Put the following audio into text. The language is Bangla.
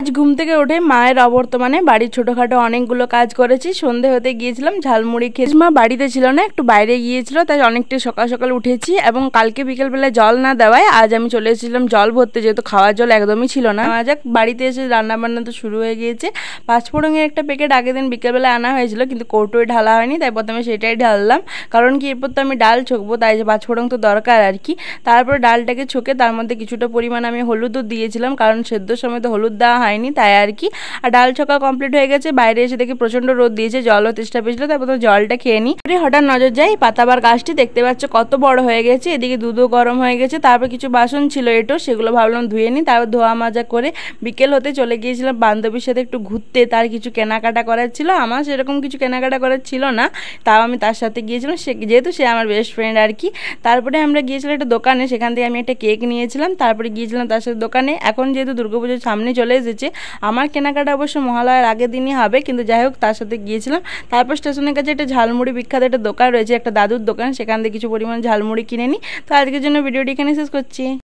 আজ ঘুম থেকে উঠে মায়ের অবর্তমানে বাড়ির ছোটখাটো অনেকগুলো কাজ করেছি। সন্ধে হতে গিয়েছিলাম, ঝালমুড়ি খেয়েছি। মা বাড়িতে ছিল না, একটু বাইরে গিয়েছিল, তাই অনেকটা সকাল সকাল উঠেছি। এবং কালকে বিকেলবেলায় জল না দেওয়ায় আজ আমি চলে এসেছিলাম জল ভরতে, যেহেতু খাওয়ার জল একদমই ছিল না। যাক, বাড়িতে এসে রান্না বান্না তো শুরু হয়ে গিয়েছে। পাঁচফোড়নের একটা প্যাকেট আগের দিন বিকেলবেলায় আনা হয়েছিল, কিন্তু কৌটোয় ঢালা হয়নি, তাই প্রথমে সেটাই ঢাললাম। কারণ কি, এরপর তো আমি ডাল ছকবো, তাই যে পাঁচফোড়ন তো দরকার আর কি। তারপরে ডালটাকে ছকে তার মধ্যে কিছুটা পরিমাণ আমি হলুদও দিয়েছিলাম, কারণ সেদ্ধর সময় তো হলুদ দেওয়া হয়নি, তাই আর কি। আর ডাল ছকা কমপ্লিট হয়ে গেছে। বাইরে এসে দেখি প্রচন্ড রোদ দিয়েছে, জলও তেষ্টা পেয়েছিল, তারপর তো জলটা খেয়ে নিই। হঠাৎ নজর যাই পাতাবার গাছটি, দেখতে পাচ্ছ কত বড় হয়ে গেছে। এদিকে দুধও গরম হয়ে গেছে। তারপর কিছু বাসন ছিল এটো, সেগুলো ভাবলাম ধুয়ে নিই। তারপর ধোয়া মাজা করে বিকেল হতে চলে গিয়েছিলাম বান্ধবীর সাথে একটু ঘুরতে। তার কিছু কেনাকাটা করার ছিল, আমার সেরকম কিছু কেনাকাটা করার ছিল না, তাও আমি তার সাথে গিয়েছিলাম, যেহেতু সে আমার বেস্ট ফ্রেন্ড আর কি। তারপরে আমরা গিয়েছিলাম একটা দোকানে, সেখান থেকে আমি একটা কেক নিয়েছিলাম। তারপরে গিয়েছিলাম তার সাথে দোকানে। এখন যেহেতু দুর্গাপুজোর সামনে চলে এসেছে, আমার কেনাকাটা অবশ্য মহালয়ার আগের দিনই হবে, কিন্তু যাই হোক তার সাথে গিয়েছিলাম। তারপর স্টেশনের কাছে একটা ঝালমুড়ি বিখ্যাত একটা দোকান রয়েছে, একটা দাদুর দোকান, সেখান থেকে কিছু পরিমাণ ঝালমুড়ি কিনে নিই। তো আজকের জন্য ভিডিওটি এখানে শেষ করছি।